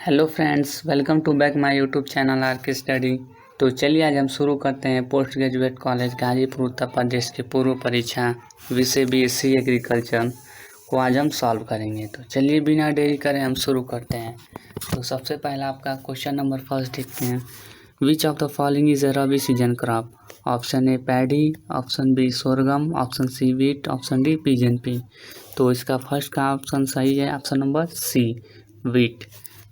Hello friends, welcome to back my YouTube channel R K study. तो चलिए आज हम शुरू करते हैं post graduate college Ghazipur Uttar Pradesh की पूर्व परीक्षा विषय बीएससी एग्रीकल्चर को आज हम सॉल्व करेंगे। तो चलिए बिना देरी करें हम शुरू करते हैं। तो सबसे पहला आपका क्वेश्चन नंबर फर्स्ट देखते हैं। Which of the following is a rabi season crop? Option A paddy, option B sorghum, option C wheat, option D pigeon pea. तो इसका फर्स्ट का ऑप्शन सही है, ऑप्शन नंबर सी वीट।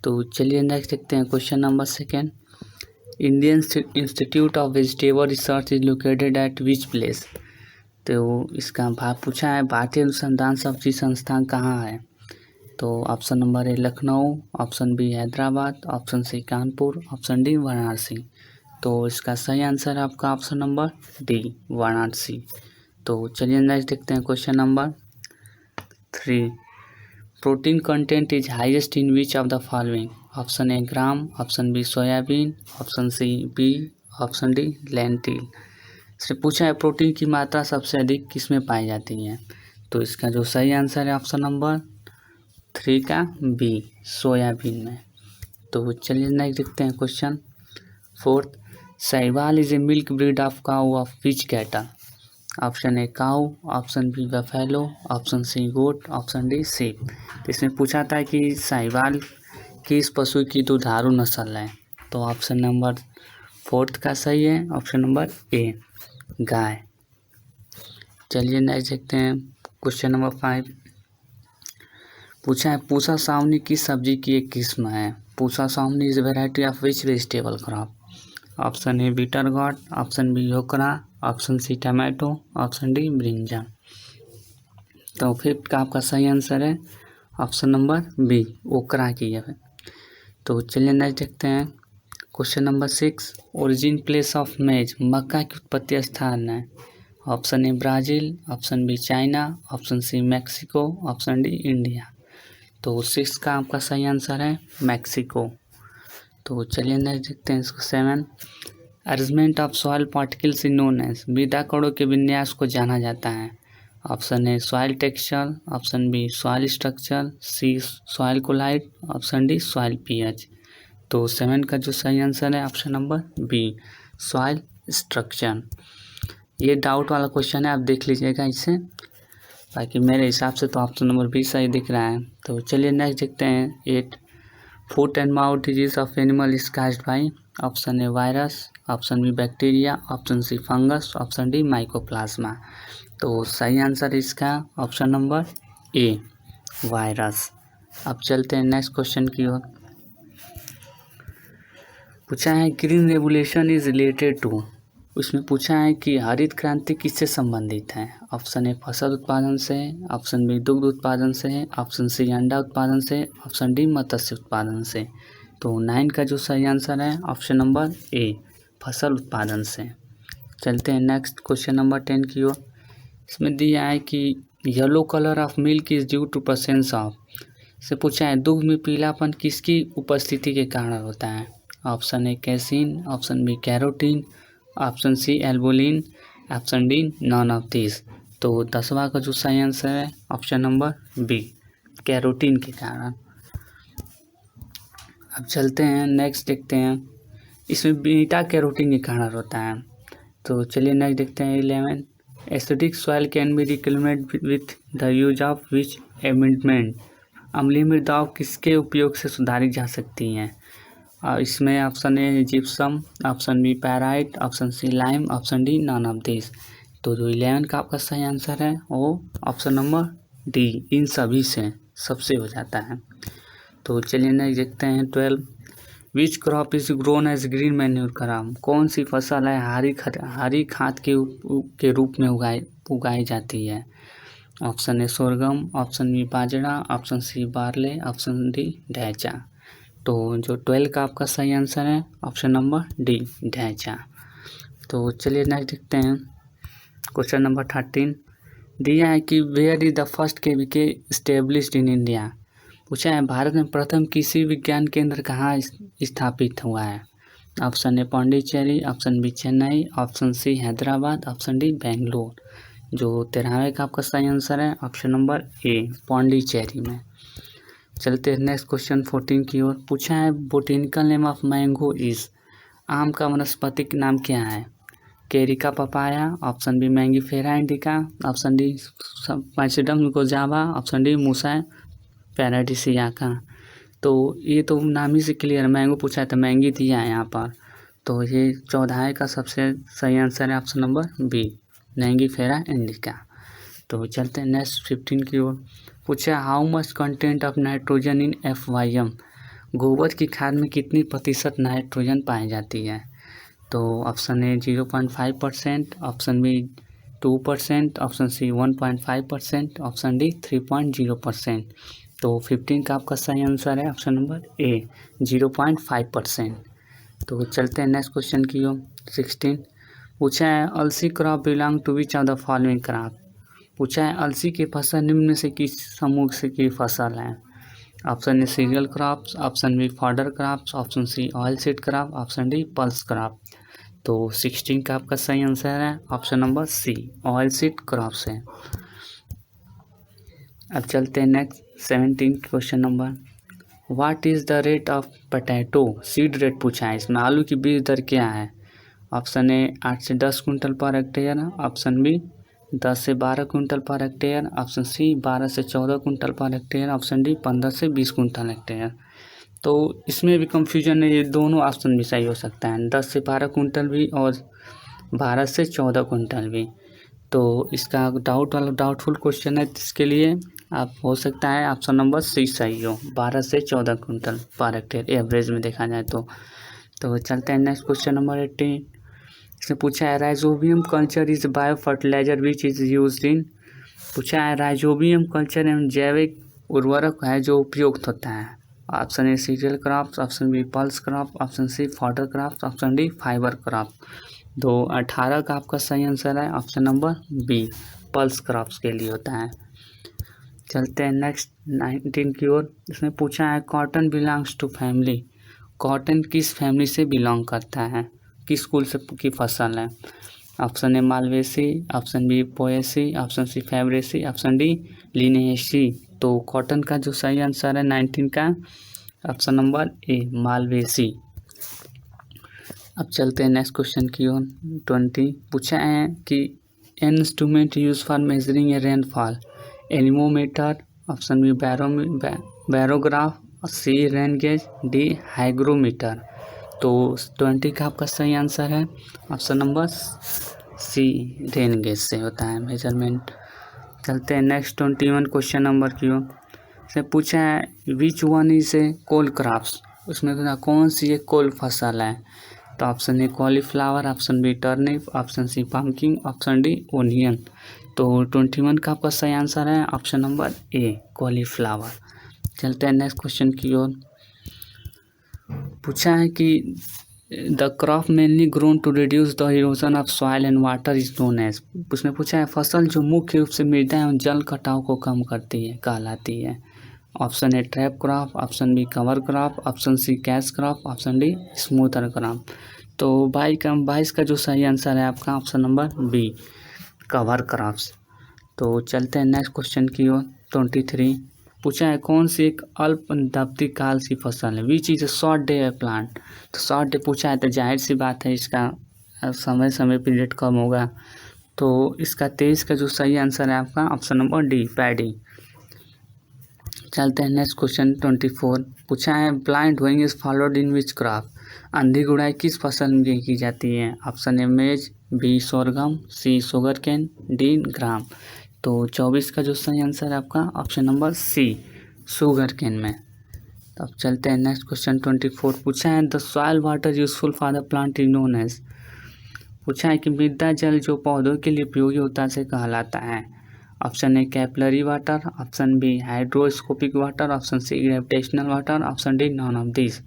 तो चलिए नेक्स्ट देखते हैं question number second. Indian institute of vegetable research is located at which place? तो इसका भाग पूछा है भारतीय अनुसंधान सब्जी संस्थान कहाँ है? तो option number A Lucknow, option B Hyderabad, option C Kanpur, option D Varanasi. तो इसका सही आंसर है आपका ऑप्शन नंबर डी वाराणसी। तो चलिए नेक्स्ट देखते हैं question number 3। Protein content is highest in which of the following? Option A gram, option B soybean, option C bee, option D lentil. इससे पूछा है प्रोटीन की मात्रा सबसे अधिक किस में पाई जाती है? तो इसका जो सही आंसर है ऑप्शन नंबर 3 का बी सोयाबीन में। तो चलिए नेक्स्ट देखते हैं question 4। Sahiwal is a milk breed of cow of which cattle? Option A cow, option B buffalo, option C goat, option D sheep. तो इसमें पूछा था कि साहिवाल किस पशु की दुधारू नस्ल है? तो ऑप्शन नंबर 4 का सही है, ऑप्शन नंबर ए गाय। चलिए नेक्स्ट देखते हैं क्वेश्चन नंबर 5। पूछा है पूसा सावनी किस सब्जी की एक किस्म है? Pusa Sawani is variety of which vegetable crop? Option A bitter gourd, option B okra, option C tomato, option D brinjal. तो फिफ्थ का आपका सही आंसर है ऑप्शन नंबर बी ओकरा की है। तो चलिए नेक्स्ट देखते हैं question number 6। Origin place of maize मक्का की उत्पत्ति स्थान है? Option A Brazil, option B China, option C Mexico, option D India. तो 6 का आपका सही आंसर है मैक्सिको। तो चलिए नेक्स्ट देखते हैं इसको 7। Arrangement of soil particles in known as मृदा कणों के विन्यास को जाना जाता है? Option A soil texture, option B soil structure, C soil colloid, option D soil pH. तो 7 का जो सही आंसर है option number B soil structure. ये डाउट वाला क्वेश्चन है, आप देख लीजिएगा इसे, बाकी मेरे हिसाब से तो ऑप्शन नंबर बी सही दिख रहा है। तो चलिए नेक्स्ट देखते हैं 8। Foot and mouth disease of animal is caused by? Option A virus, option B bacteria, option C fungus, option D mycoplasma. तो सही आंसर इसका ऑप्शन नंबर ए वायरस। अब चलते हैं नेक्स्ट क्वेश्चन की ओर। पूछा है green revolution is related to? उसमें पूछा है कि हरित क्रांति किससे संबंधित है? ऑप्शन ए फसल उत्पादन से, ऑप्शन बी दुग्ध उत्पादन से, ऑप्शन सी अंडा उत्पादन से, ऑप्शन डी मत्स्य उत्पादन से। तो 9 का जो सही आंसर है ऑप्शन नंबर ए फसल उत्पादन से। चलते हैं नेक्स्ट क्वेश्चन नंबर 10 की ओर। इसमें दिया है कि yellow colour of milk is due to presence of. इससे पूछा है दुग्ध में पीलापन किसकी उपस्थिति के कारण होता है? Option A casein, option B carotene, option C albumin, option D none of this. तो 10वां का जो सही आंसर है ऑप्शन नंबर बी कैरोटीन के कारण। अब चलते हैं नेक्स्ट देखते हैं इसमें बीटा कैरोटीन के कारण होता है। तो चलिए नेक्स्ट देखते हैं 11। Acidic soil can be reclaimed with the use of which amendment? अम्लीय मृदाओं किसके उपयोग से सुधारी जा सकती हैं? इसमें option A gypsum, option B pyrite, option C lime, option D none of this. तो जो 11 का आपका सही आंसर है वो ऑप्शन नंबर डी इन सभी से सबसे हो जाता है। तो चलिए नेक्स्ट देखते हैं 12। Which crop is grown as green manure crop? कौन सी फसल है हरी खाद के रूप में उगाई जाती है? Option A sorghum, option B bajra, option C barley, option D dhaincha. तो जो 12 का आपका सही आंसर है ऑप्शन नंबर डी ढैंचा। तो चलिए नेक्स्ट देखते हैं क्वेश्चन नंबर 13। दिया है कि where is the first KVK established in India? पूछा है भारत में प्रथम कृषि विज्ञान केंद्र कहाँ स्थापित हुआ है? Option A Pondicherry, option B Chennai, option C Hyderabad, option D Bangalore. जो 13वें का आपका सही आंसर है ऑप्शन नंबर ए पांडिचेरी में। चलते हैं नेक्स्ट क्वेश्चन 14 की ओर। पूछा है botanical name of mango is, आम का वनस्पतिक नाम क्या है? Carica papaya, option B Mangifera indica, option D Psidium guajava, option D Musa paradisiaca. तो ये तो नाम ही से क्लियर, मैंगो पूछा है तो मैंगी दिया है यहाँ पर, तो ये 14 का सबसे सही आंसर है option number B Mangifera indica. तो चलते हैं नेक्स्ट 15 की ओर। पूछा how much content of nitrogen in FYM, गोबर की खाद में कितनी प्रतिशत नाइट्रोजन पाई जाती है? तो option A 0.5%, option B 2%, option C 1.5%, option D 3.0%। तो 15 का आपका सही आंसर है ऑप्शन नंबर ए 0.5%। तो चलते हैं नेक्स्ट क्वेश्चन की ओर 16। पूछा है अलसी crop belong to which of the following crop, पूछा है अलसी की फसल निम्न में से किस समूह से की फसल है? Option A cereal crops, option B fodder crops, option C oil seed crop, option D pulse crop. तो 16 का आपका सही आंसर है option number C oil seed crops है। अब चलते हैं next 17 question number. What is the rate of potato seed rate पूछा है, इसमें आलू की बीज दर क्या है? ऑप्शन ए 8 से 10 quintal per hectare, option B 10 से 12 quintal per hectare, option C 12 से 14 quintal per hectare, option D 15 से 20 कुंटल हेक्टेयर। तो इसमें भी कंफ्यूजन है, ये दोनों ऑप्शन भी सही हो सकता है, 10 से 12 कुंटल भी और 12 से 14 कुंटल भी। तो इसका डाउटफुल क्वेश्चन है, इसके लिए आप हो सकता है ऑप्शन नंबर सी सही हो, 12 से 14 कुंटल पर हेक्टेयर एवरेज में देखा जाए तो चलते हैं नेक्स्ट क्वेश्चन नंबर 18। इसमें पूछा है rhizobium culture is bio fertilizer which is used in, पूछा है राइजोबियम कल्चर एवं जैविक उर्वरक है जो उपयुक्त होता है। Option A cereal crops, option B pulse crop, option C fodder crops, option D fibre crop. तो 18 का आपका सही आंसर है option number B pulse crops के लिए होता है। चलते हैं नेक्स्ट 19 की ओर। इसमें पूछा है cotton belongs to family, cotton किस फैमिली से बिलोंग करता है, किस कुल से की फसल है? Option A Malvaceae, option B Poaceae, option C Fabaceae, option D Linaceae. तो कॉटन का जो सही आंसर है 19 का ऑप्शन नंबर ए मालवेसी। अब चलते हैं नेक्स्ट क्वेश्चन की ओर 20। पूछा है कि instrument use for measuring a rainfall, anemometer, option B barograph, C rain gauge, D hygrometer. तो 20 का आपका सही आंसर है option number C rain gauge से होता है मेजरमेंट। चलते हैं नेक्स्ट 21 क्वेश्चन नंबर की ओर। से पूछा है which one is a cole crops, उसमें कौन सी एक कोल फसल है? तो option A cauliflower, option B turnip, option C pumpkin, option D onion. तो 21 का आपका सही आंसर है ऑप्शन नंबर ए कॉलीफ्लावर। चलते हैं नेक्स्ट क्वेश्चन की ओर। पूछा है कि the crop mainly grown to reduce the erosion of soil and water is known as, उसमें पूछा है फसल जो मुख्य रूप से मृदा एवं जल कटाव को कम करती है कहलाती है। Option A trap crop, option B cover crop, option C cash crop, option D smother crop. तो 22 का जो सही आंसर है आपका option number B cover crops. तो चलते हैं नेक्स्ट क्वेश्चन की ओर 23। पूछा है कौन सी एक अल्पदप्ति काल सी फसल है, which is a short day plant. तो शॉर्ट डे पूछा है तो जाहिर सी बात है इसका समय पीरियड कम होगा। तो इसका 23 का जो सही आंसर है आपका ऑप्शन नंबर डी पैडी। चलते हैं नेक्स्ट क्वेश्चन 24। पूछा है blind hoeing is followed in which crop, अंधी गुड़ाई किस फसल में की जाती है? Option A maize, B sorghum, C sugar cane, D gram. तो 24 का जो सही आंसर है आपका option number C sugar cane में। तो अब चलते हैं नेक्स्ट क्वेश्चन 24। पूछा है the soil water useful for the plant is known as, पूछा है कि मृदा जल जो पौधों के लिए उपयोगी होता है कहलाता है। Option A capillary water, option B hygroscopic water, option C gravitational water, option D none of this.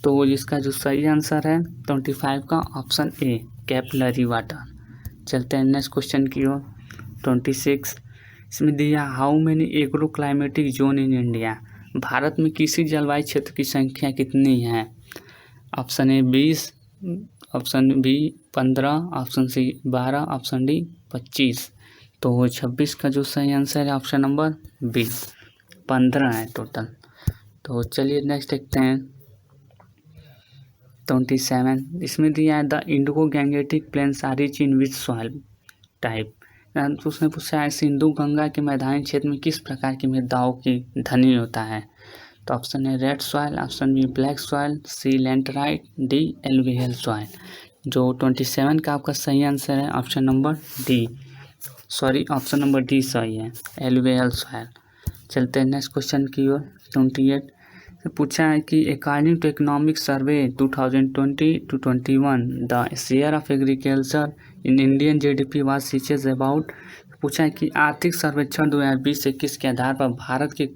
तो जिसका जो सही आंसर है 25 का ऑप्शन ए कैपिलरी वाटर। चलते हैं नेक्स्ट क्वेश्चन की ओर 26। इसमें दिया how many agro climatic zone in India, Bharat में किसी जलवायु क्षेत्र की संख्या कितनी है? Option A 20, option B 15, option C 12, option D 25। तो 26 का जो सही आंसर है ऑप्शन नंबर बी 15 है टोटल। तो चलिए नेक्स्ट देखते हैं 27। इसमें दिया है the Indo gangetic plains are rich in which soil type. तो उसने पूछा है सिंधु गंगा के मैदानी क्षेत्र में किस प्रकार की मृदाओं की धनी होता है। तो ऑप्शन है red soil, option B black soil, C laterite, D alluvial soil. जो 27 का आपका सही आंसर है option number D, option number D सही है, एलुवियल सॉइल। चलते हैं नेक्स्ट क्वेश्चन की ओर 28 से पूछा है कि according to economic survey 2020-21 the share of agriculture in Indian GDP was सीचेज अबाउट। पूछा है कि आर्थिक सर्वेक्षण 2020-21 के आधार पर भारत के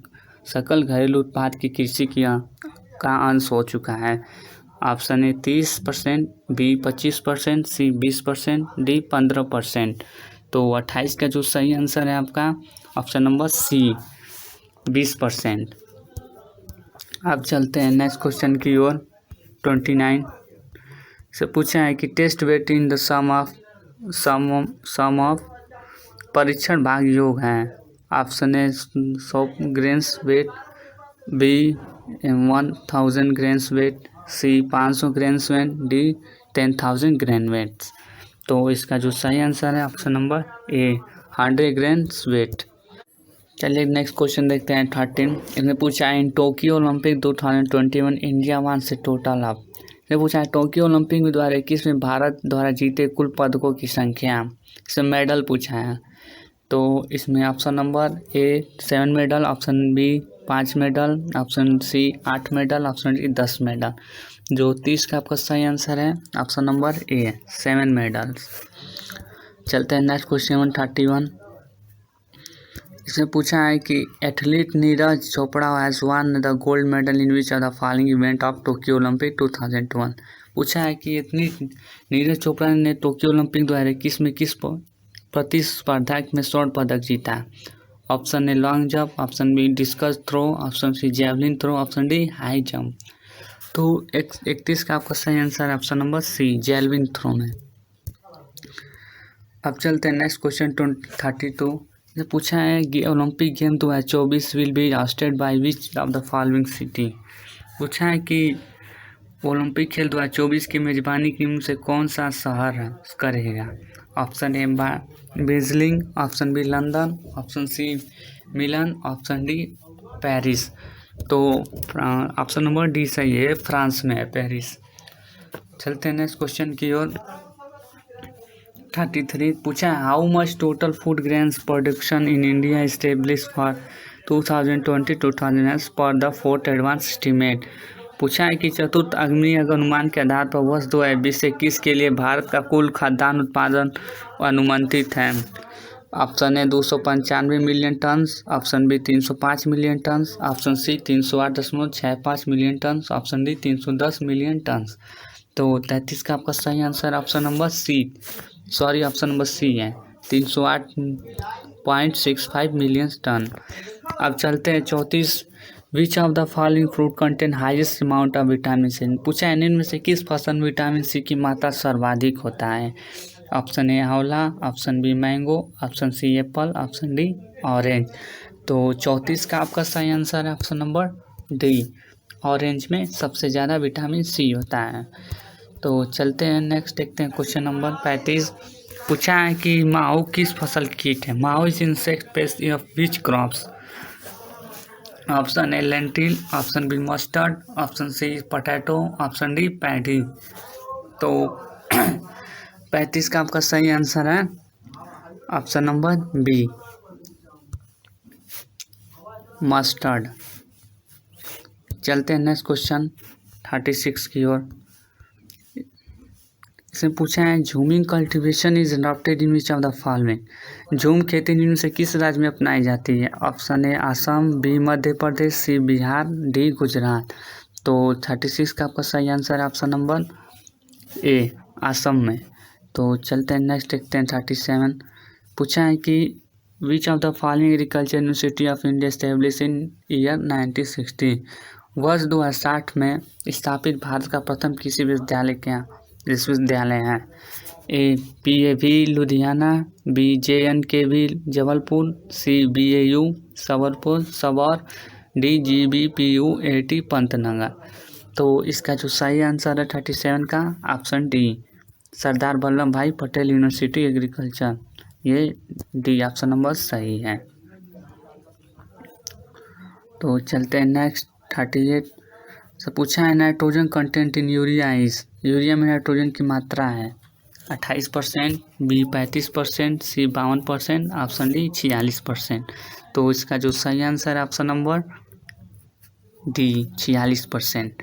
सकल घरेलू उत्पाद की कृषि का अंश हो चुका है। Option A 30%, B 25%, C 20%, D 15%। तो 28 का जो सही आंसर है आपका ऑप्शन नंबर सी 20%। अब चलते हैं नेक्स्ट क्वेश्चन की ओर 29 से पूछा है कि test weight in the sum of परीक्षण भाग योग है। Option A 100 grains weight, B 1000 grains weight, C 500 grains weight, D 10,000 grain weight. तो इसका जो सही आंसर है option number A 100 grains weight. चलिए नेक्स्ट क्वेश्चन देखते हैं 13। इसने पूछा है in Tokyo Olympic 2021 India one से टोटल ऑफ। इसने पूछा है टोक्यो ओलंपिक में 2021 में भारत द्वारा जीते कुल पदकों की संख्या। इसमें मेडल पूछा है। तो इसमें option number A 7 medal, option B 5 medal, option C 8 medal, option D 10 medal. जो 30 का आपका सही आंसर है ऑप्शन नंबर ए 7 मेडल्स। चलते हैं नेक्स्ट क्वेश्चन 31। इसमें पूछा है कि athlete Neeraj Chopra has one the gold medal in which of the following event of Tokyo Olympic 2001। पूछा है कि इतनी नीरज चोपड़ा ने टोक्यो ओलंपिक 2021 में किस प्रतिस्पर्धा में स्वर्ण पदक जीता। Option A long jump, option B discus throw, option C javelin throw, option D high jump. तो 31 का आपका सही आंसर है option number C javelin throw में। अब चलते हैं नेक्स्ट क्वेश्चन 32। पूछा है कि Olympic game 2024 will be hosted by which of the following city. पूछा है कि ओलंपिक खेल 2024 की मेजबानी की से कौन सा शहर करेगा। Option A Beijing, option B London, option C Milan, option D Paris. तो ऑप्शन नंबर डी सही है, फ्रांस में है पेरिस। चलते हैं नेक्स्ट क्वेश्चन की ओर 33। पूछा है how much total food grains production in India establish for 2020-2000 पर द फोर्थ एडवांस एस्टीमेट। पूछा है कि चतुर्थ अग्रणीय अनुमान के आधार पर वर्ष 2020-21 के लिए भारत का कुल खाद्यान्न उत्पादन अनुमानित है। Option A 295 million ton, option B 305 million ton, option C 308.65 million ton, option D 310 million ton. तो 33 का आपका सही answer option number option number C है 308.65 मिलियन टन। अब चलते हैं 34। Which of the following fruit contain highest amount of vitamin C. पूछा है इनमें से किस फसल में विटामिन सी की मात्रा सर्वाधिक होता है। Option A amla, option B mango, option C apple, option D orange. तो 34 का आपका सही आंसर है ऑप्शन नंबर डी, ऑरेंज में सबसे ज़्यादा विटामिन सी होता है। तो चलते हैं नेक्स्ट देखते हैं क्वेश्चन नंबर 35। पूछा है कि माओ किस फसल कीट है। माओ is insect pest of which crops. Option A lentil, option B mustard, option C potato, option D paddy. तो 35 का आपका सही आंसर है ऑप्शन नंबर बी मस्टर्ड। चलते हैं नेक्स्ट क्वेश्चन 36 की ओर। इसमें पूछा है jhuming cultivation is adopted in which of the following. झूम खेती इनमें से किस राज्य में अपनाई जाती है। Option A Assam, B Madhya Pradesh, C Bihar, D Gujarat. तो 36 का आपका सही आंसर है ऑप्शन नंबर ए असम में। तो चलते हैं नेक्स्ट देखते हैं 37। पूछा है कि which of the following agriculture university of India establish in year 1960। वर्ष 2060 में स्थापित भारत का प्रथम कृषि विश्वविद्यालय है। A PAV Ludhiana, B JNKV Jabalpur, C BAU Sabour, DGBPU80 Pantnagar. तो इसका जो सही आंसर है 37 का ऑप्शन डी, सरदार वल्लभ भाई पटेल यूनिवर्सिटी एग्रीकल्चर, ये डी ऑप्शन नंबर सही है। तो चलते हैं नेक्स्ट 38 से पूछा है nitrogen content in urea is, urea में नाइट्रोजन की मात्रा है 28%, बी 35%, सी 52%, ऑप्शन डी 46%। तो इसका जो सही आंसर है ऑप्शन नंबर डी 46%।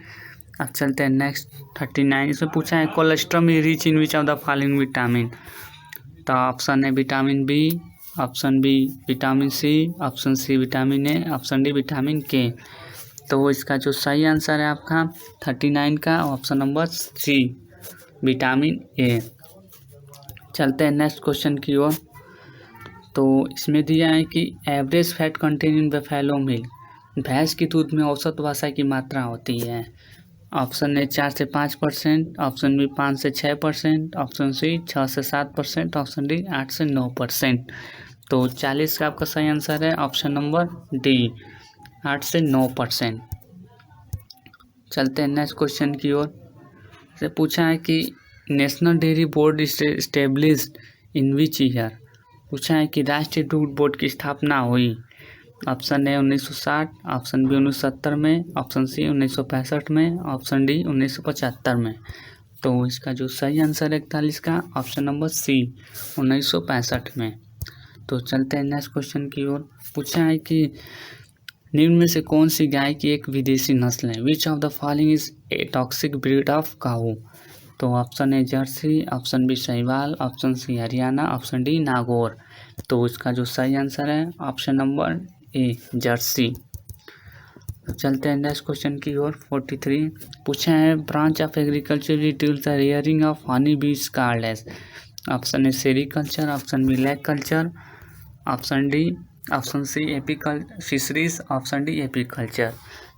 अब चलते हैं नेक्स्ट 39, इसमें पूछा है कोलेस्ट्रॉल में rich in which of the following vitamin. तो ऑप्शन है vitamin B, option B vitamin C, option C vitamin A, option D vitamin K. तो इसका जो सही आंसर है आपका 39 का option number C vitamin A. चलते हैं नेक्स्ट क्वेश्चन की ओर। तो इसमें दिया है कि average fat contain in buffalo milk, भैंस की दूध में औसत वसा की मात्रा होती है। ऑप्शन ए 4 से 5%, ऑप्शन बी 5 से 6%, ऑप्शन सी 6 से 7%, ऑप्शन डी 8 से 9%। तो 40 का आपका सही आंसर है ऑप्शन नंबर डी 8 से 9%। चलते हैं नेक्स्ट क्वेश्चन की ओर। से पूछा है कि national dairy board established in which year, पूछा है कि राष्ट्रीय दूध बोर्ड की स्थापना हुई। ऑप्शन ए 1960, ऑप्शन बी 1970 में, ऑप्शन सी 1965 में, ऑप्शन डी 1975 में। तो इसका जो सही आंसर है 41 का ऑप्शन नंबर सी 1965 में। तो चलते हैं नेक्स्ट क्वेश्चन की ओर। पूछा है कि निम्न में से कौन सी गाय की एक विदेशी नस्ल है, which of the following is a toxic breed of cow. तो option A Jersey, option B Sahiwal, option C Haryana, option D Nagaur. तो इसका जो सही आंसर है ऑप्शन नंबर ए जर्सी। अब चलते हैं नेक्स्ट क्वेश्चन की ओर। 43 पूछा है branch of agriculture deals the rearing of honey bees called as. Option A sericulture, option B lac culture, option D, option C apiculture fisheries, option D apiculture.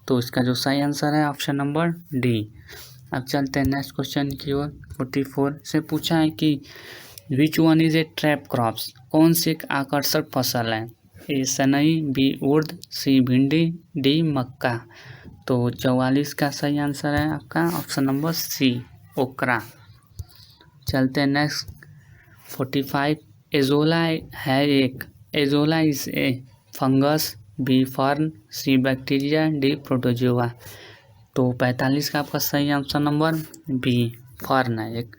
तो इसका जो सही आंसर है ऑप्शन नंबर डी। अब चलते हैं नेक्स्ट क्वेश्चन की ओर। 44 से पूछा है कि which one is A trap crops, कौन सी एक आकर्षक फसल है। ए सनई, बी उर्द, सी भिंडी, डी मक्का। तो 44 का सही आंसर है आपका ऑप्शन नंबर सी ओकरा। चलते हैं नेक्स्ट 45 एजोला है एक, azolla is a fungus, B fern, C bacteria, D protozoa. तो 45 का आपका सही ऑप्शन नंबर बी फर्न है एक।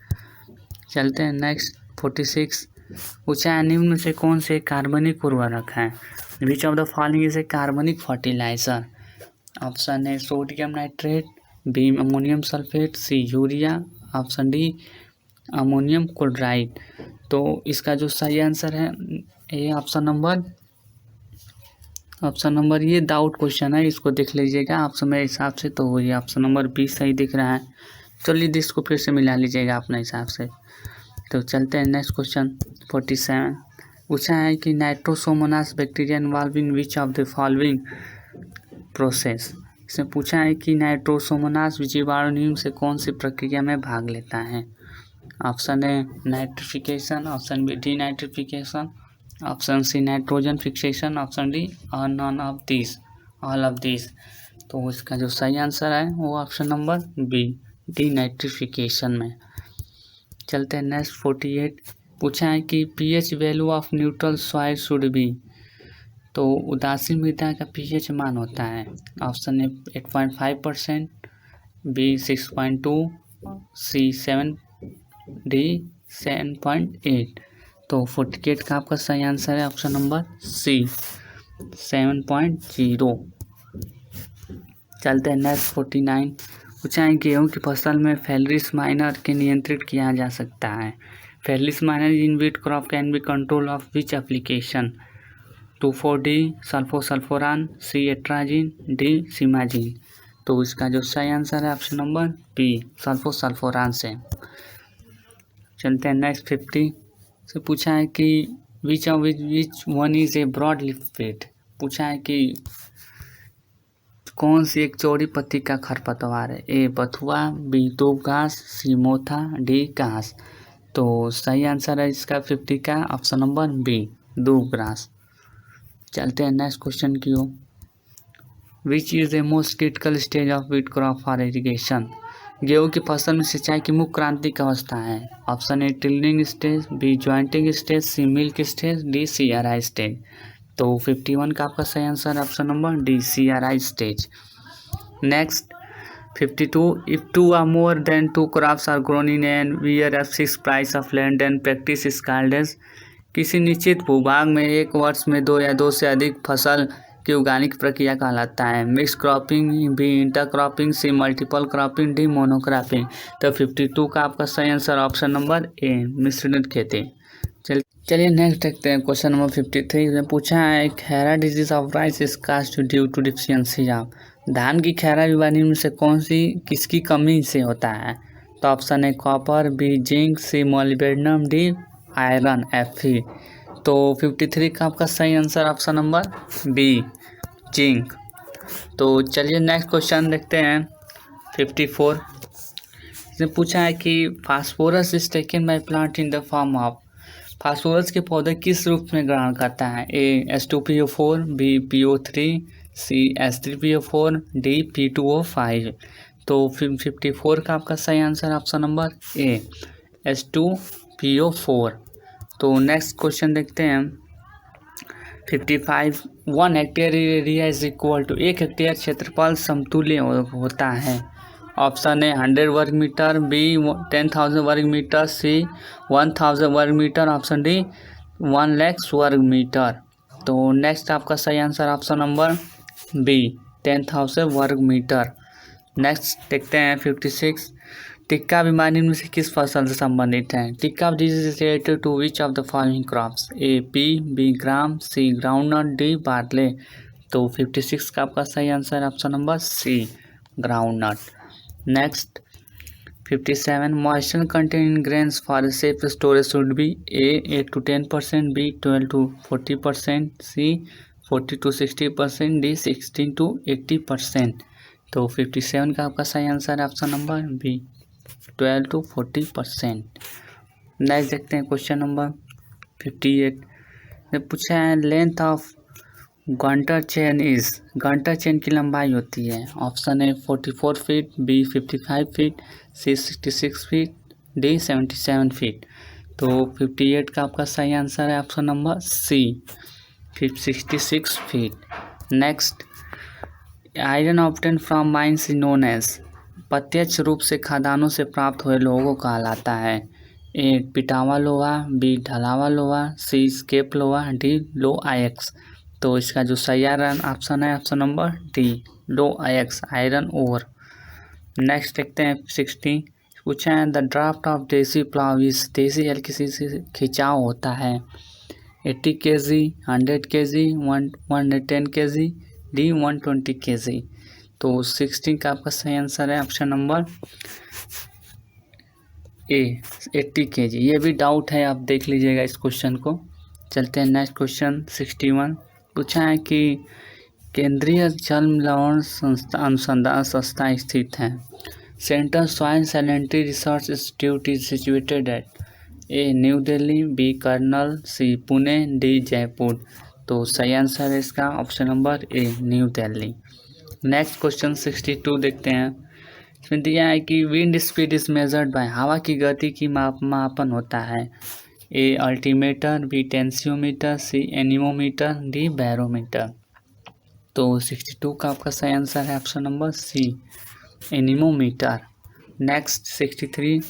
चलते हैं नेक्स्ट 46 पूछा है निम्न से कौन से कार्बनिक उर्वरक है, which of the following is a कार्बनिक फर्टिलाइजर। ऑप्शन है sodium nitrate, B ammonium sulphate, C urea, option D ammonium chloride. तो इसका जो सही आंसर है ये ऑप्शन नंबर ये डाउट क्वेश्चन है, इसको देख लीजिएगा ऑप्शन मेरे हिसाब से। तो ये ऑप्शन नंबर बी सही दिख रहा है। चलिए इसको फिर से मिला लीजिएगा अपने हिसाब से। तो चलते हैं नेक्स्ट क्वेश्चन 47 पूछा है कि Nitrosomonas bacteria involve in which of the following process. इसमें पूछा है कि नाइट्रोसोमोनास जीवाणु निम्न से कौन सी प्रक्रिया में भाग लेता है। Option A nitrification, option B denitrification, option C nitrogen fixation, option D none of this all of this. तो इसका जो सही आंसर है वो option number B denitrification में। चलते हैं नेक्स्ट 48 पूछा है कि pH value of neutral soil should be. तो उदासीन मृदा का पीएच मान होता है option A 8.5%, B 6.2, C 7, D 7.8। तो 48 का आपका सही आंसर है ऑप्शन नंबर सी 7.0। चलते हैं नेक्स्ट 49 पूछा है गेहूँ की फसल में फेलिस माइनर के नियंत्रित किया जा सकता है। Phalaris minor in wheat crop can be control of which application. 2,4-D sulfosulfuron, C atrazine, D simazine. तो इसका जो सही आंसर है ऑप्शन नंबर बी सल्फोसल्फोरान से। चलते हैं नेक्स्ट 50 से पूछा है कि which one is a broad liquid. पूछा है कि कौन सी एक चौड़ी पत्ती का खरपतवार है। ए बथुआ, बी दूब घास, सी मोथा, डी घास। तो सही आंसर है इसका 50 का ऑप्शन नंबर बी दूब घास। चलते हैं नेक्स्ट क्वेश्चन की ओर। Which is the most critical stage of wheat crop for irrigation. गेहूँ की फसल में सिंचाई की मुख्य क्रांतिक अवस्था है। Option A tillering stage, B jointing stage, C milk stage, D CRI stage. तो 51 का आपका सही answer option number D CRI stage. Next 52, if two or more than two crops are grown in an year of fixed price of land then practice is called as। किसी निश्चित भूभाग में एक वर्ष में दो या दो से अधिक फसल की उगाने की प्रक्रिया कहलाता है। Mix cropping, B intercropping, C multiple cropping, D monocropping. तो 52 का आपका सही आंसर ऑप्शन नंबर ए मिश्रित खेती। चलिए नेक्स्ट देखते हैं क्वेश्चन नंबर 53 में पूछा है Khaira disease of rice is caused due to deficiency of. धान की खैरा बीमारी में से कौन सी किसकी कमी से होता है। तो ऑप्शन है copper, B zinc, C molybdenum, D iron Fe। तो 53 का आपका सही answer option number B zinc. तो चलिए नेक्स्ट क्वेश्चन देखते हैं 54। इसमें पूछा है कि phosphorus is taken by plant in the form of. Phosphorus के पौधे किस रूप में ग्रहण करता है। ए H2PO4, बी PO3, सी H3PO4, डी P2O5। तो 54 का आपका सही आंसर ऑप्शन नंबर ए H2PO4। तो नेक्स्ट क्वेश्चन देखते हैं 55। 1 hectare area is equal to, 1 hectare क्षेत्रफल समतुल्य होता है। ऑप्शन ए 100 वर्ग मीटर, बी 10,000 वर्ग मीटर, सी 1000 वर्ग मीटर, ऑप्शन डी 1 लाख वर्ग मीटर। तो नेक्स्ट आपका सही आंसर ऑप्शन नंबर बी 10,000 वर्ग मीटर। नेक्स्ट देखते हैं 56। टिक्का बीमारी में से किस फसल से संबंधित है। Tikka disease is related to which of the following crops. A pea, B gram, C groundnut, D barley. तो 56 का आपका सही answer option number C groundnut. Next 57। Moisture content in grains for safe storage should be A 8 to 10%, B 12 to 40%, C 40 to 60%, D 16 to 80%। तो 57 का आपका सही answer है option number B 12 to 40%। Next देखते हैं क्वेश्चन नंबर 58 में पूछा है length of Gunter chain is. Gunter chain की लंबाई होती है। Option A 44 feet, B 55 feet, C 66 feet, D 77 feet. तो 58 का आपका सही आंसर है option number C 66 feet. Next iron obtain from mines is known as. प्रत्यक्ष रूप से खदानों से प्राप्त हुए लोगों को कहलाता है। ए पिटावा लोहा, बी ढलावा लोहा, सी स्केप लोहा, डी लो आयक्स। तो इसका जो सही ऑप्शन है ऑप्शन नंबर डी लो आयक्स आयरन ओर। नेक्स्ट देखते हैं 60। पूछा है द ड्राफ्ट ऑफ देसी प्लाव इज। देसी हल किसी से खिंचाव होता है। 80 kg, 100 kg, 110 kg, D 120 kg। तो 16 का आपका सही आंसर है ऑप्शन नंबर ए 80 kg। ये भी डाउट है, आप देख लीजिएगा इस क्वेश्चन को। चलते हैं नेक्स्ट क्वेश्चन 61। पूछा है कि केंद्रीय जल लवण अनुसंधान संस्था स्थित है। Central soil salinity research institute is situated at A new Delhi, B Karnal, C Pune, D Jaipur. तो सही आंसर है इसका option number A new Delhi. Next question 62 देखते हैं। इसमें दिया है कि wind speed is measured by. हवा की गति की मापन होता है। A altimeter, B tensiometer, C anemometer, D barometer. तो 62 का आपका सही आंसर है option number C anemometer. Next 63।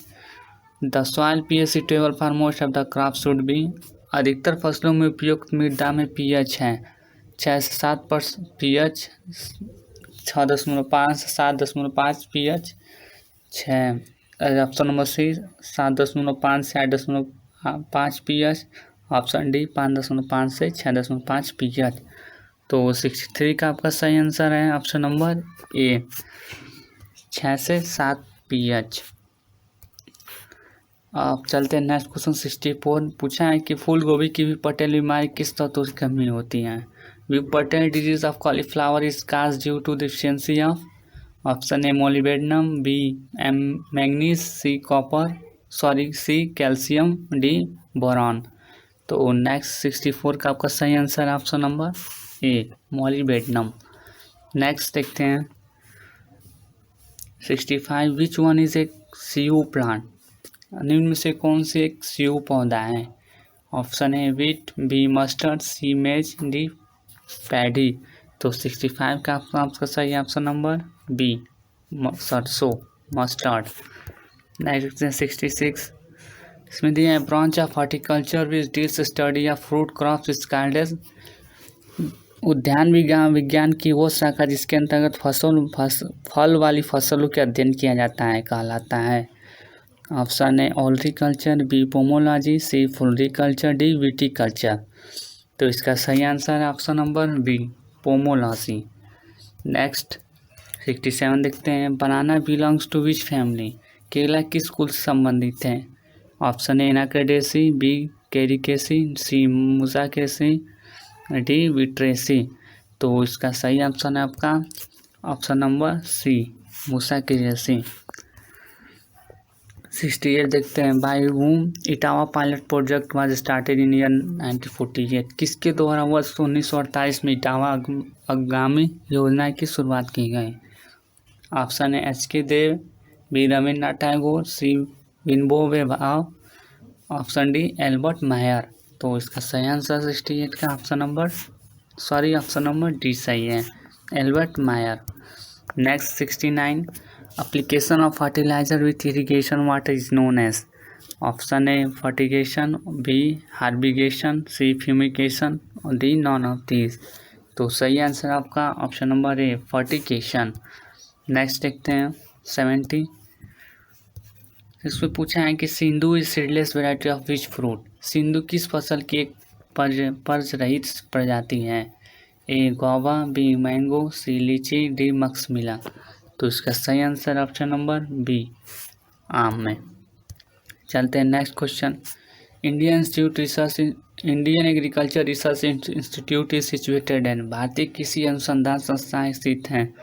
The soil pH suitable for most of the crop should be. अधिकतर फसलों में उपयुक्त मृदा में pH है 6 से 7% pH, 6.5 से 7.5 pH, 6 ऑप्शन नंबर सी 7.5 से 8.5 pH, ऑप्शन डी 5.5 से 6.5 pH। तो 63 का आपका सही आंसर है ऑप्शन नंबर ए 6 से 7 pH। अब चलते हैं नेक्स्ट क्वेश्चन 64। पूछा है कि फूल गोभी की भी पटेल बीमारी किस तत्व की कमी होती है। Whiptail disease of cauliflower is cause due to deficiency of. Option A molybdenum, B manganese, C copper, C calcium, D boron. तो नेक्स्ट 64 का आपका सही आंसर है option number A molybdenum. Next देखते हैं 65 which one is a C U plant, निम्न में से कौन सी एक सीयू पौधा है। ऑप्शन है वीट, बी मस्टर्ड, सी मेज, डी पैडी। तो 65 का आपका सही ऑप्शन नंबर बी सरसों मस्टर्ड। नेक्स्ट 66 इसमें दिया है branch of horticulture which deals study of fruit crops is called as, उद्यान विज्ञान की वो शाखा जिसके अंतर्गत फल वाली फसलों के अध्ययन किया जाता है कहलाता है। ऑप्शन है olericulture, B pomology, C floriculture, D viticulture. तो इसका सही आंसर है option number B pomology. Next 67 देखते हैं banana belongs to which family, केला किस कुल से संबंधित है। Option A Anacardiaceae, B Caricaceae, C Musaceae, D Vitaceae. तो इसका सही ऑप्शन है आपका ऑप्शन नंबर सी मुसाकेसी। 68 देखते हैं by whom Etawah pilot project was started in year 1948, किसके द्वारा वर्ष 1948 में इटावा आगामी योजना की शुरुआत की गई। ऑप्शन है एच.के. देव, बी रविन्द्रनाथ टैगोर, सी Vinoba Bhave, option D Albert मायर। तो इसका सही आंसर 68 का ऑप्शन नंबर डी सही है Albert Mayer. Next 69 application of fertiliser with irrigation water is known as. Option A fertigation, B herbigation, C fumigation और डी नॉन ऑफ दीज। तो सही answer आपका option number A fertigation. Next देखते हैं 70 इसमें पूछा है कि Sindhu is seedless variety of which fruit, Sindhu किस फसल की एक पर्ज रहित प्रजाति है। A guava, B mango, C litchi, D मक्समिला। तो इसका सही आंसर ऑप्शन नंबर बी आम में। चलते हैं next question. Indian agriculture research institute is situated in, भारतीय कृषि अनुसंधान संस्थाएं स्थित हैं।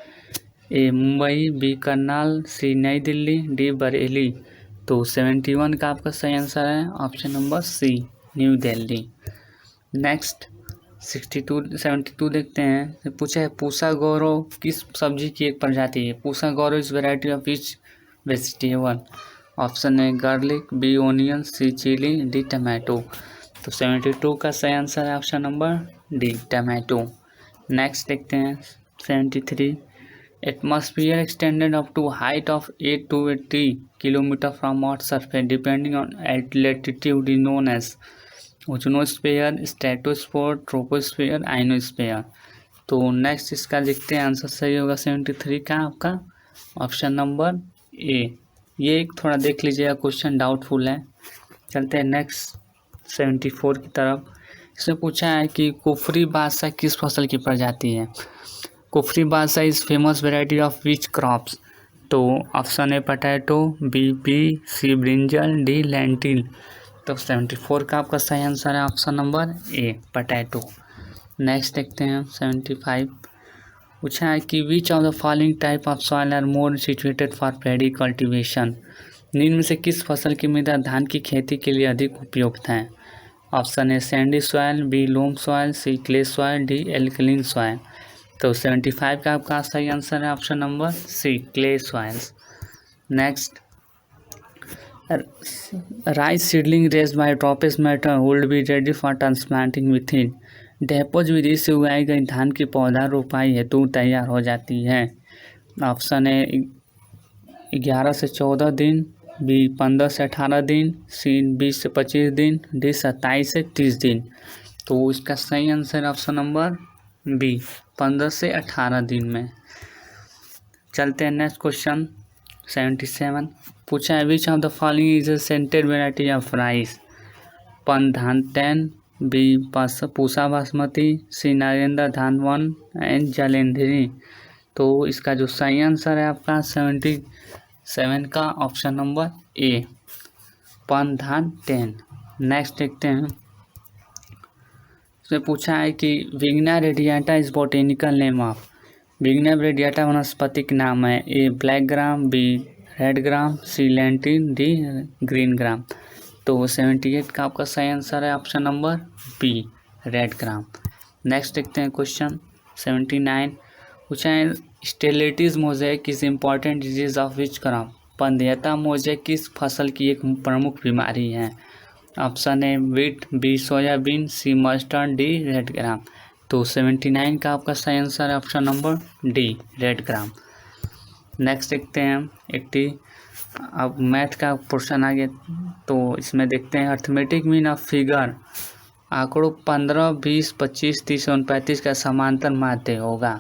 ए मुंबई, बी करनाल, सी नई दिल्ली, डी बरेली। तो 71 का आपका सही आंसर है option number C new Delhi. Next 72 देखते हैं पूछा है पूसा गौरव किस सब्जी की एक प्रजाति है। Pusa Gaurav is variety of which vegetable. Option है garlic, B onion, C chilli, D tomato. तो 72 का सही आंसर है option number D tomato. Next देखते हैं 73 atmosphere extended up to height of 8 to 80 kilometre from earth surface depending on altitude is known as ozonosphere, stratosphere, troposphere, ionosphere. तो next इसका देखते हैं आंसर सही होगा 73 का आपका ऑप्शन नंबर ए। ये एक थोड़ा देख लीजिएगा क्वेश्चन डाउटफुल है। चलते हैं नेक्स्ट 74 की तरफ। इसमें पूछा है कि कुफरी बादशाह किस फसल की प्रजाति है। Kufri Badshah is famous variety of which crops. तो option A potato, B pea, C brinjal, D lentil. तो 74 का आपका सही आंसर है option number A potato. Next देखते हैं 75 पूछा है कि which of the following type of soil are more situated for paddy cultivation, निम्न में से किस फसल की मृदा धान की खेती के लिए अधिक उपयुक्त है। Option A sandy soil, B loam soil, C clay soil, D alkaline soil. तो 75 का आपका सही आंसर है option number C clay soils. Next rice seedling raised by ट्रॉपिस मैटर would be ready for transplanting within, डेपोज विधि से उगाई गई धान की पौधा रोपाई हेतु तैयार हो जाती है। ऑप्शन ए 11 से 14 दिन, बी 15 से 18 दिन, सी 20 से 25 दिन, डी 27 से 30 दिन। तो इसका सही आंसर ऑप्शन नंबर बी 15 से 18 दिन में। चलते हैं नेक्स्ट क्वेश्चन 77 पूछा है which of the following is a scented variety of rice. पन धान 10, बी पूसा बासमती, सी नागेंद्र धान 1 एंड जलेंद्री। तो इसका जो सही आंसर है आपका 77 का ऑप्शन नंबर ए पन धान 10। नेक्स्ट देखते हैं इसमें पूछा है कि Vigna radiata is botanical name of, Vigna radiata वनस्पतिक नाम है। A black gram, B red gram, C lentil, D green gram. तो 78 का आपका सही आंसर है option number B red gram. Next देखते हैं क्वेश्चन 79 पूछा है sterility mosaic is important disease of which crop. पंद्यता मोज़ेक किस फसल की एक प्रमुख बीमारी है। Option A wheat, B soybean, C mustard, D red ग्राम। तो 79 का आपका सही आंसर है option number D red gram. Next देखते हैं 80। अब मैथ का पोर्शन आ गया, तो इसमें देखते हैं अर्थमेटिक मीन ऑफ फिगर। आंकड़ों 15, 20, 25, 30 और 35 का समांतर माध्य होगा।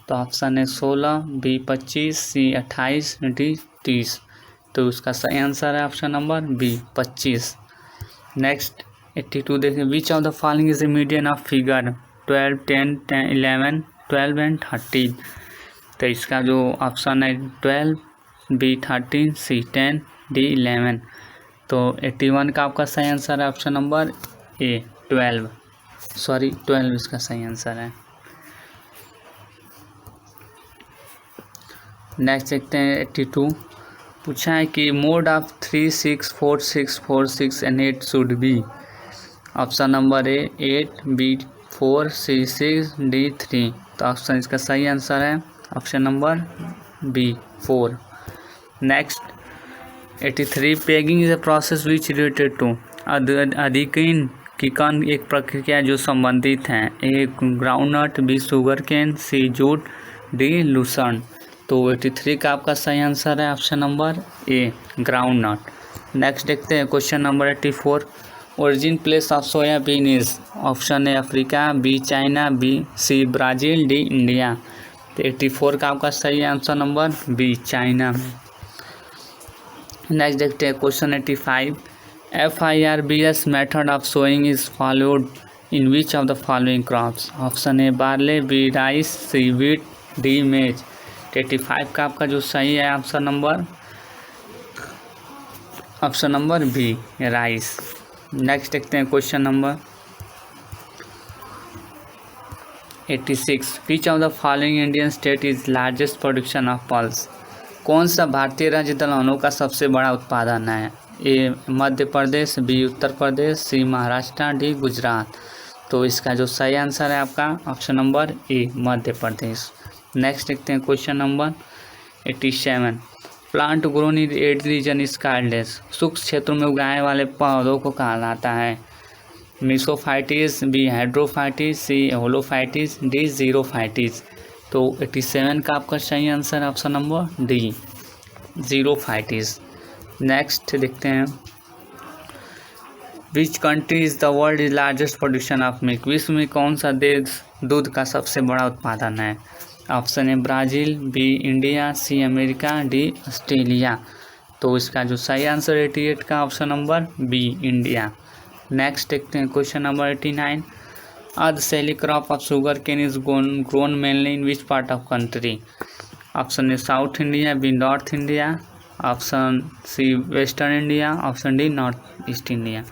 तो ऑप्शन है 16, बी 25, सी 28, डी 30। तो उसका सही आंसर है ऑप्शन नंबर बी 25। नेक्स्ट 82 देखें विच of the following is A median of figure 12, 10, 11, 12 and 13। तो इसका जो ऑप्शन है 12, बी 13, सी 10, डी 11। तो 81 का आपका सही आंसर है ऑप्शन नंबर ए 12 इसका सही आंसर है। नेक्स्ट देखते हैं 82। पूछा है कि mode of 3, 6, 4, 6, 4, 6 and 8 should be. Option number A 8, B 4, C 6, D 3। तो ऑप्शन इसका सही आंसर है option number B 4। Next 83 pegging is a process which related to. अधिकीन की कण एक प्रक्रिया जो संबंधित हैं। A groundnut, B sugar cane, C jute, D lucerne. तो 83 का आपका सही आंसर है option number A groundnut. Next देखते हैं question number 84। Origin place of soybean is. Option A Africa, B China, B C Brazil, D India. तो 84 का आपका सही answer number B China. Next देखते हैं question 85। FIRBS method of sowing is followed in which of the following crops. Option A barley, B rice, C wheat, D maize. 85 का आपका जो सही है option number B rice. Next देखते हैं question number 86। Which of the following Indian state is largest production of pulse. कौन सा भारतीय राज्य दलहनों का सबसे बड़ा उत्पादन है। A Madhya Pradesh, B Uttar Pradesh, C Maharashtra, D Gujarat. तो इसका जो सही आंसर है आपका option number A Madhya Pradesh. Next देखते हैं question number 87। Plant grown in arid region is called as. शुष्क क्षेत्रों में उगाए वाले पौधों को कहा जाता है। Mesophytes, B hydrophytes, C halophytes, D xerophytes. तो 87 का आपका सही answer option number D xerophytes. Next देखते हैं which country is the world is largest production of milk. विश्व में कौन सा देश दूध का सबसे बड़ा उत्पादन है। ऑप्शन है Brazil, B India, C America, D Australia. तो इसका जो सही आंसर 88 का option number B India. Next देखते हैं क्वेश्चन नंबर 89। अर्धशैली crop of sugar cane is grown mainly in which part of country. Option A south India, B north India, option C western India, option D north east India.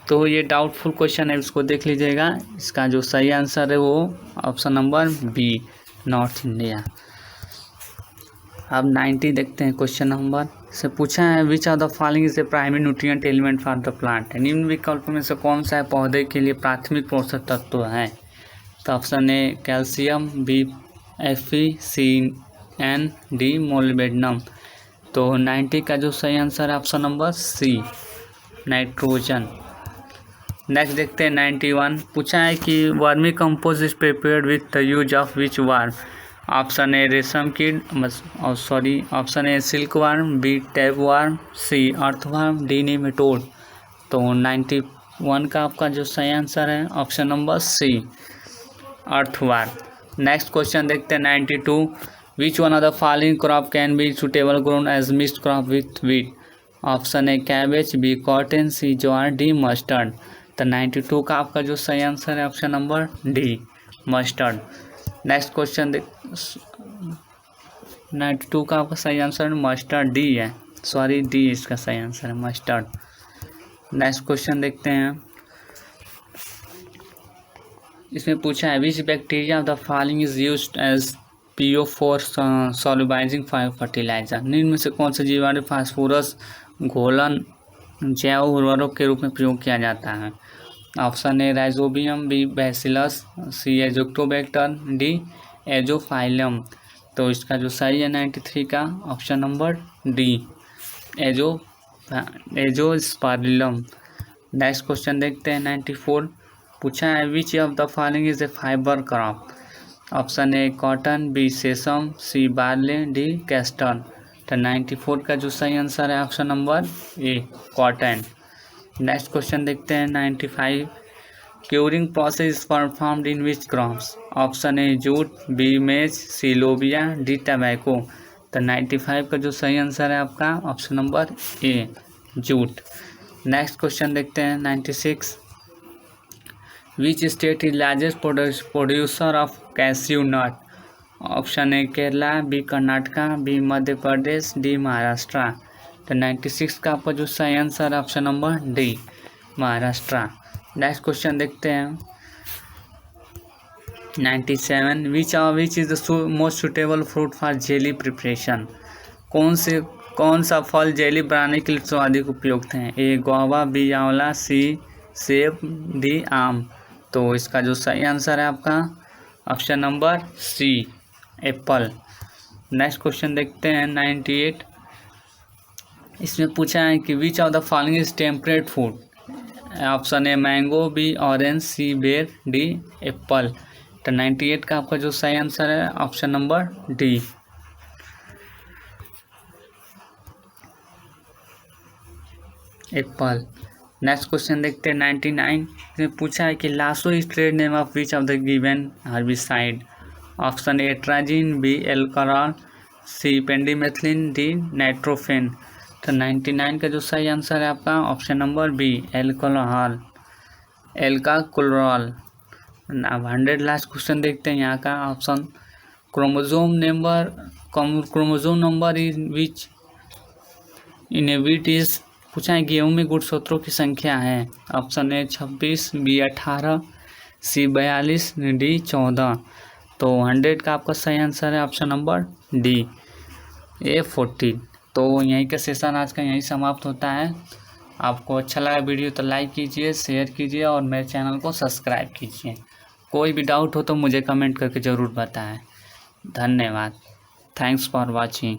तो ये doubtful question है, इसको देख लीजिएगा। इसका जो सही आंसर है वो option number B north India. अब 90 देखते हैं क्वेश्चन नंबर से पूछा है which of the following is a primary nutrient element for the plant. निम्न विकल्प में से कौन सा है पौधे के लिए प्राथमिक पोषक तत्व है। तो option A calcium, B Fe, C N, D molybdenum. तो 90 का जो सही आंसर है option number C nitrogen. Next देखते हैं 91। पूछा है कि vermicompost is prepared with the use of which worm. Option A रेशम कीट, option A silkworm, B tapeworm, C earthworm, D nematode. तो 91 का आपका जो सही आंसर है ऑप्शन नंबर सी अर्थ वार्म। नेक्स्ट क्वेश्चन देखते हैं 92। Which one of the following crop can be suitable grown as mixed crop with wheat. Option A cabbage, B cotton, C jowar, D mustard. तो 92 का आपका जो सही आंसर है option number D mustard. Next question 92 का आपका सही आंसर मस्टर्ड डी है, डी इसका सही आंसर है मस्टर्ड। नेक्स्ट क्वेश्चन देखते हैं। इसमें पूछा है which bacteria of the following is used as PO4 solubilizing fertilizer. निम्न में से कौन सा जीवाणु फास्फोरस घोलन जैव उर्वरक के रूप में प्रयोग किया जाता है। Option A rhizobium, B bacillus, C azotobacter, D एजोफाइलम। तो इसका जो सही है 93 का option number D, azospirillum. Next question देखते हैं 94। पूछा है which of the following is a fibre crop. Option A cotton, B sesame, C barley, D castor. तो 94 का जो सही आंसर है option number A cotton. Next question देखते हैं 95। Curing process performed in which crops. Option A jute, B मेज, सी लोबिया, D tobacco. तो 95 का जो सही आंसर है आपका option number A jute. Next question देखते हैं 96। Which state is largest producer of cashew nut. Option A Kerala, B Karnataka, B Madhya Pradesh, D Maharashtra. तो 96 का आपका जो सही आंसर है option number D Maharashtra. Next question देखते हैं 97। Which is the most suitable fruit for jelly preparation. कौन सा फल जेली बनाने के लिए सर्वाधिक उपयुक्त है। ए गुआवा, बी आंवला, सी सेब, डी आम। तो इसका जो सही आंसर है आपका option number C apple. Next question देखते हैं 98। इसमें पूछा है कि which of the following is temperate food. Option A mango, B orange, C ber, D Apple. तो 98 का आपका जो सही आंसर है option number D apple. Next question देखते हैं 99। इसमें पूछा है कि Lasso is trade name of which of the given herbicide. Option A atrazine, B alcohol, C pendimethalin, D nitrofen. तो 99 का जो सही आंसर है आपका ऑप्शन नंबर बी एल्कोहल, एल्काकोलोल। अब 100 लास्ट क्वेश्चन देखते हैं यहाँ का option chromosome number in which in a wheat is. पूछा है गेहूँ में गुणसूत्रों की संख्या है। Option A 26, B 18, C 42, D 14। तो 100 का आपका सही आंसर है ऑप्शन नंबर डी ए 14। तो यहीं का सेशन आज का यहीं समाप्त होता है। आपको अच्छा लगा वीडियो तो लाइक कीजिए, शेयर कीजिए और मेरे चैनल को सब्सक्राइब कीजिए। कोई भी डाउट हो तो मुझे कमेंट करके ज़रूर बताएं। धन्यवाद। Thanks for watching.